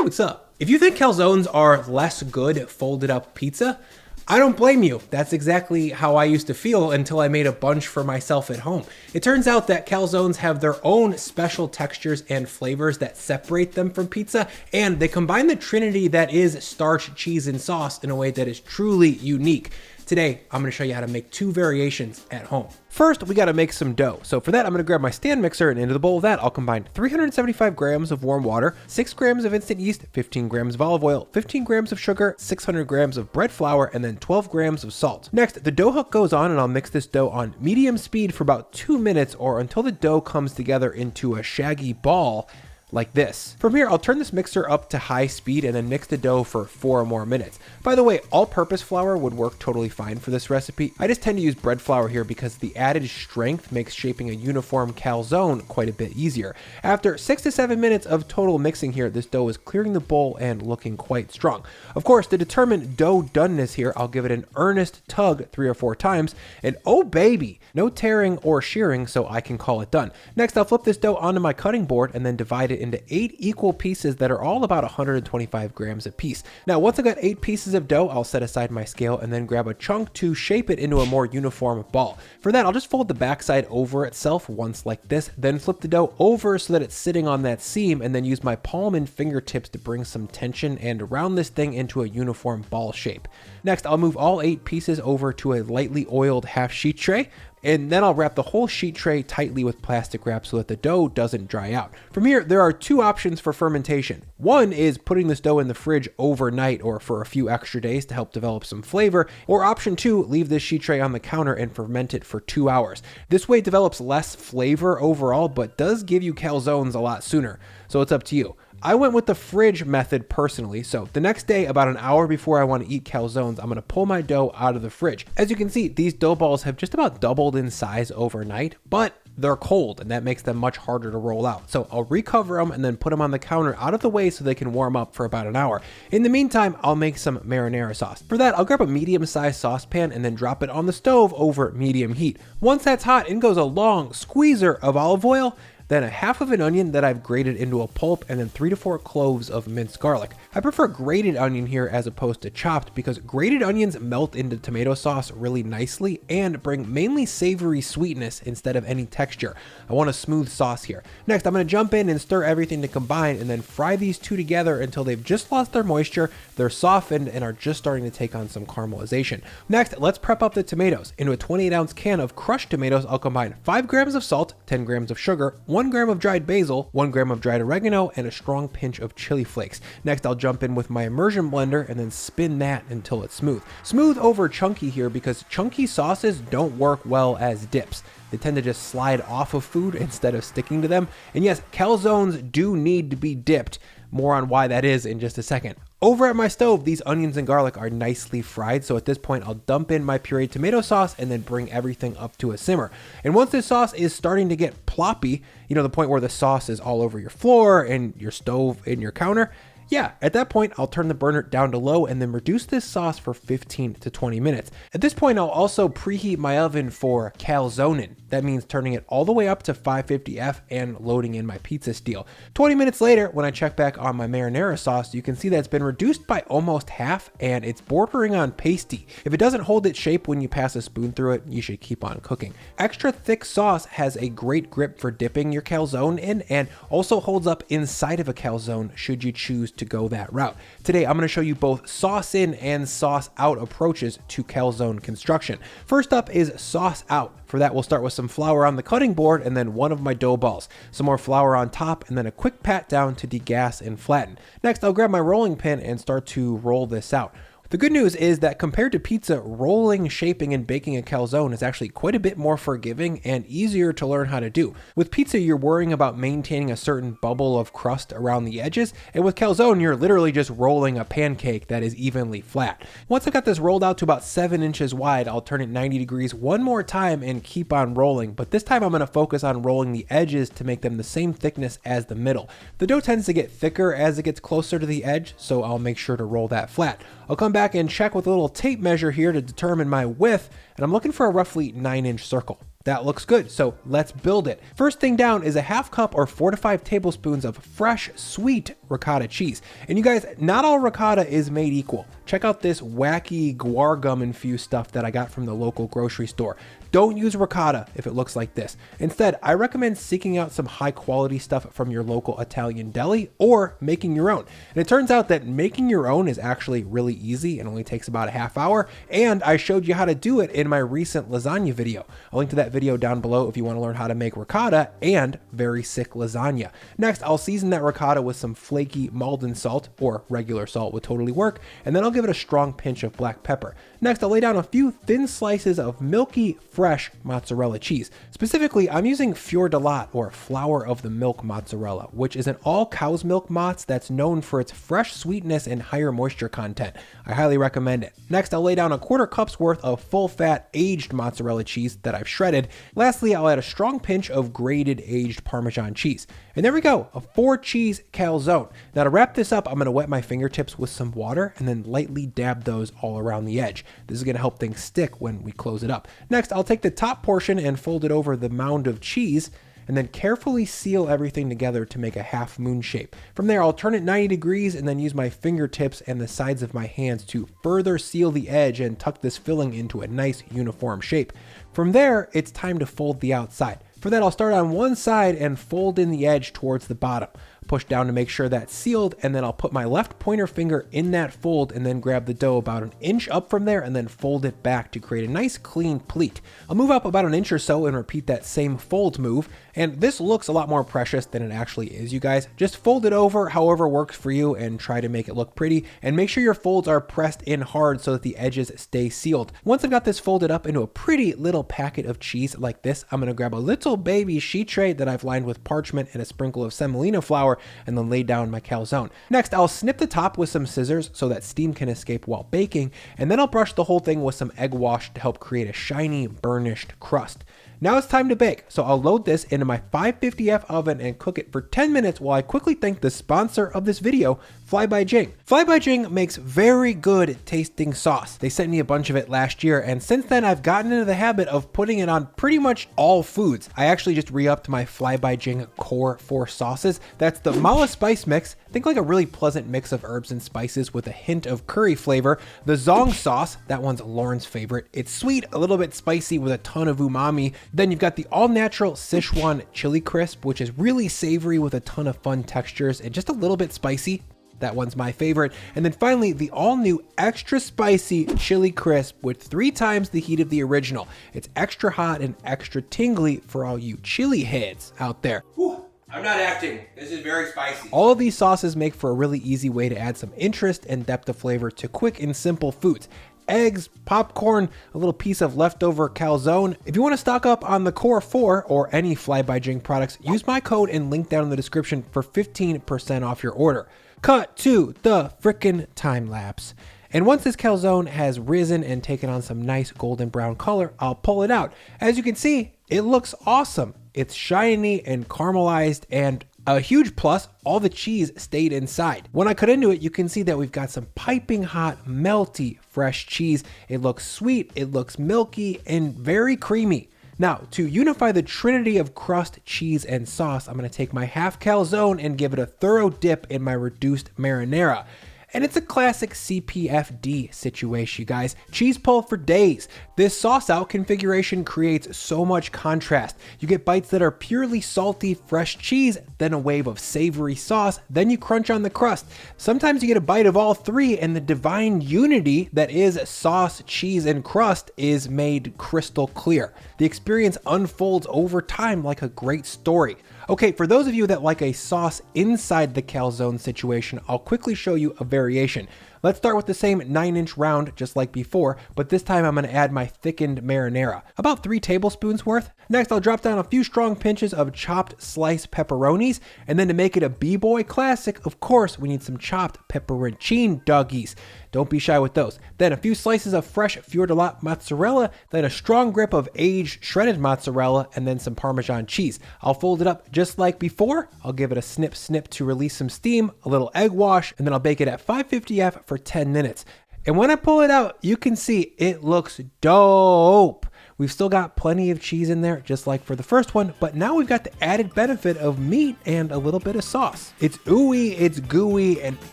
what's up? If you think calzones are less good folded up pizza, I don't blame you. That's exactly how I used to feel until I made a bunch for myself at home. It turns out that calzones have their own special textures and flavors that separate them from pizza, and they combine the trinity that is starch, cheese, and sauce in a way that is truly unique. Today, I'm gonna show you how to make two variations at home. First, we gotta make some dough. So for that, I'm gonna grab my stand mixer, and into the bowl of that, I'll combine 375 grams of warm water, 6 grams of instant yeast, 15 grams of olive oil, 15 grams of sugar, 600 grams of bread flour, and then 12 grams of salt. Next, the dough hook goes on, and I'll mix this dough on medium speed for about 2 minutes or until the dough comes together into a shaggy ball like this. From here, I'll turn this mixer up to high speed and then mix the dough for 4 more minutes. By the way, all-purpose flour would work totally fine for this recipe. I just tend to use bread flour here because the added strength makes shaping a uniform calzone quite a bit easier. After 6 to 7 minutes of total mixing here, this dough is clearing the bowl and looking quite strong. Of course, to determine dough doneness here, I'll give it an earnest tug 3 or 4 times, and oh baby, no tearing or shearing, so I can call it done. Next, I'll flip this dough onto my cutting board and then divide it into 8 equal pieces that are all about 125 grams a piece. Now, once I got 8 pieces of dough, I'll set aside my scale and then grab a chunk to shape it into a more uniform ball. For that, I'll just fold the backside over itself once like this, then flip the dough over so that it's sitting on that seam, and then use my palm and fingertips to bring some tension and round this thing into a uniform ball shape. Next, I'll move all 8 pieces over to a lightly oiled half sheet tray, and then I'll wrap the whole sheet tray tightly with plastic wrap so that the dough doesn't dry out. From here, there are 2 options for fermentation. One is putting this dough in the fridge overnight or for a few extra days to help develop some flavor, or option 2, leave this sheet tray on the counter and ferment it for 2 hours. This way it develops less flavor overall, but does give you calzones a lot sooner, so it's up to you. I went with the fridge method personally, so the next day, about an hour before I want to eat calzones, I'm going to pull my dough out of the fridge. As you can see, these dough balls have just about doubled in size overnight, but they're cold, and that makes them much harder to roll out. So I'll recover them and then put them on the counter out of the way so they can warm up for about an hour. In the meantime, I'll make some marinara sauce. For that, I'll grab a medium-sized saucepan and then drop it on the stove over medium heat. Once that's hot, in goes a long squeezer of olive oil, then a half of an onion that I've grated into a pulp, and then 3 to 4 cloves of minced garlic. I prefer grated onion here as opposed to chopped because grated onions melt into tomato sauce really nicely and bring mainly savory sweetness instead of any texture. I want a smooth sauce here. Next, I'm going to jump in and stir everything to combine and then fry these two together until they've just lost their moisture, they're softened, and are just starting to take on some caramelization. Next, let's prep up the tomatoes. Into a 28-ounce can of crushed tomatoes, I'll combine 5 grams of salt, 10 grams of sugar, 1 gram of dried basil, 1 gram of dried oregano, and a strong pinch of chili flakes. Next, I'll jump in with my immersion blender and then spin that until it's smooth. Smooth over chunky here because chunky sauces don't work well as dips. They tend to just slide off of food instead of sticking to them. And yes, calzones do need to be dipped. More on why that is in just a second. Over at my stove, these onions and garlic are nicely fried, so at this point I'll dump in my pureed tomato sauce and then bring everything up to a simmer. And once this sauce is starting to get ploppy, the point where the sauce is all over your floor and your stove and your counter, yeah, at that point, I'll turn the burner down to low and then reduce this sauce for 15 to 20 minutes. At this point, I'll also preheat my oven for calzoning. That means turning it all the way up to 550F and loading in my pizza steel. 20 minutes later, when I check back on my marinara sauce, you can see that it's been reduced by almost half and it's bordering on pasty. If it doesn't hold its shape when you pass a spoon through it, you should keep on cooking. Extra thick sauce has a great grip for dipping your calzone in and also holds up inside of a calzone should you choose to go that route. Today, I'm going to show you both sauce in and sauce out approaches to calzone construction. First up is sauce out. For that, we'll start with some flour on the cutting board and then one of my dough balls, some more flour on top, and then a quick pat down to degas and flatten. Next, I'll grab my rolling pin and start to roll this out. The good news is that compared to pizza, rolling, shaping, and baking a calzone is actually quite a bit more forgiving and easier to learn how to do. With pizza, you're worrying about maintaining a certain bubble of crust around the edges, and with calzone, you're literally just rolling a pancake that is evenly flat. Once I got this rolled out to about 7 inches wide, I'll turn it 90 degrees one more time and keep on rolling, but this time I'm going to focus on rolling the edges to make them the same thickness as the middle. The dough tends to get thicker as it gets closer to the edge, so I'll make sure to roll that flat. I'll come back and check with a little tape measure here to determine my width, and I'm looking for a roughly 9-inch circle. That looks good, so let's build it. First thing down is a half cup or 4 to 5 tablespoons of fresh, sweet, ricotta cheese. And you guys, not all ricotta is made equal. Check out this wacky guar gum infused stuff that I got from the local grocery store. Don't use ricotta if it looks like this. Instead, I recommend seeking out some high quality stuff from your local Italian deli or making your own. And it turns out that making your own is actually really easy and only takes about a half hour. And I showed you how to do it in my recent lasagna video. I'll link to that video down below if you want to learn how to make ricotta and very sick lasagna. Next, I'll season that ricotta with some flaky Maldon salt, or regular salt would totally work, and then I'll give it a strong pinch of black pepper. Next, I'll lay down a few thin slices of milky, fresh mozzarella cheese. Specifically, I'm using Fior di Latte, or flour of the milk mozzarella, which is an all cow's milk mozz that's known for its fresh sweetness and higher moisture content. I highly recommend it. Next, I'll lay down a quarter cup's worth of full fat aged mozzarella cheese that I've shredded. Lastly, I'll add a strong pinch of grated aged Parmesan cheese. And there we go, a 4-cheese calzone. Now to wrap this up, I'm gonna wet my fingertips with some water and then lightly dab those all around the edge. This is gonna help things stick when we close it up. Next, I'll take the top portion and fold it over the mound of cheese and then carefully seal everything together to make a half moon shape. From there, I'll turn it 90 degrees and then use my fingertips and the sides of my hands to further seal the edge and tuck this filling into a nice uniform shape. From there, it's time to fold the outside. For that, I'll start on one side and fold in the edge towards the bottom. Push down to make sure that's sealed, and then I'll put my left pointer finger in that fold and then grab the dough about an inch up from there and then fold it back to create a nice clean pleat. I'll move up about an inch or so and repeat that same fold move, and this looks a lot more precious than it actually is, you guys. Just fold it over however works for you and try to make it look pretty, and make sure your folds are pressed in hard so that the edges stay sealed. Once I've got this folded up into a pretty little packet of cheese like this, I'm gonna grab a little baby sheet tray that I've lined with parchment and a sprinkle of semolina flour and then lay down my calzone. Next, I'll snip the top with some scissors so that steam can escape while baking, and then I'll brush the whole thing with some egg wash to help create a shiny, burnished crust. Now it's time to bake, so I'll load this into my 550F oven and cook it for 10 minutes while I quickly thank the sponsor of this video, Fly by Jing. Fly by Jing makes very good tasting sauce. They sent me a bunch of it last year, and since then I've gotten into the habit of putting it on pretty much all foods. I actually just re-upped my Fly by Jing core 4 sauces. That's the Mala spice mix, think like a really pleasant mix of herbs and spices with a hint of curry flavor. The Zong sauce, that one's Lauren's favorite. It's sweet, a little bit spicy with a ton of umami. Then you've got the all-natural Sichuan chili crisp, which is really savory with a ton of fun textures and just a little bit spicy. That one's my favorite. And then finally, the all-new extra spicy chili crisp with 3 times the heat of the original. It's extra hot and extra tingly for all you chili heads out there. Whew. I'm not acting. This is very spicy. All of these sauces make for a really easy way to add some interest and depth of flavor to quick and simple foods. Eggs, popcorn, a little piece of leftover calzone. If you want to stock up on the Core 4 or any Fly by Jing products, use my code and link down in the description for 15% off your order. Cut to the frickin' time lapse. And once this calzone has risen and taken on some nice golden brown color, I'll pull it out. As you can see, it looks awesome. It's shiny and caramelized, and a huge plus, all the cheese stayed inside. When I cut into it, you can see that we've got some piping hot, melty, fresh cheese. It looks sweet, it looks milky, and very creamy. Now, to unify the trinity of crust, cheese, and sauce, I'm gonna take my half calzone and give it a thorough dip in my reduced marinara. And it's a classic CPFD situation, you guys. Cheese pull for days. This sauce out configuration creates so much contrast. You get bites that are purely salty, fresh cheese, then a wave of savory sauce, then you crunch on the crust. Sometimes you get a bite of all 3 and the divine unity that is sauce, cheese, and crust is made crystal clear. The experience unfolds over time like a great story. Okay, for those of you that like a sauce inside the calzone situation, I'll quickly show you a variation. Let's start with the same 9-inch round just like before, but this time I'm going to add my thickened marinara, about 3 tablespoons worth. Next, I'll drop down a few strong pinches of chopped sliced pepperonis, and then to make it a B-boy classic, of course, we need some chopped pepperoncini doggies. Don't be shy with those. Then a few slices of fresh Fior di Latte mozzarella, then a strong grip of aged shredded mozzarella, and then some Parmesan cheese. I'll fold it up just like before. I'll give it a snip to release some steam, a little egg wash, and then I'll bake it at 550F for 10 minutes. And when I pull it out, you can see it looks dope. We've still got plenty of cheese in there, just like for the first one, but now we've got the added benefit of meat and a little bit of sauce. It's ooey, it's gooey, and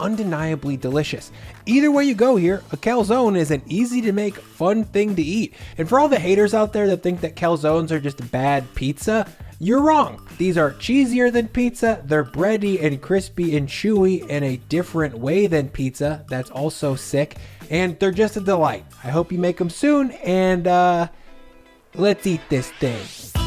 undeniably delicious. Either way you go here, a calzone is an easy to make, fun thing to eat. And for all the haters out there that think that calzones are just bad pizza, you're wrong. These are cheesier than pizza, they're bready and crispy and chewy in a different way than pizza, that's also sick, and they're just a delight. I hope you make them soon, and let's eat this thing.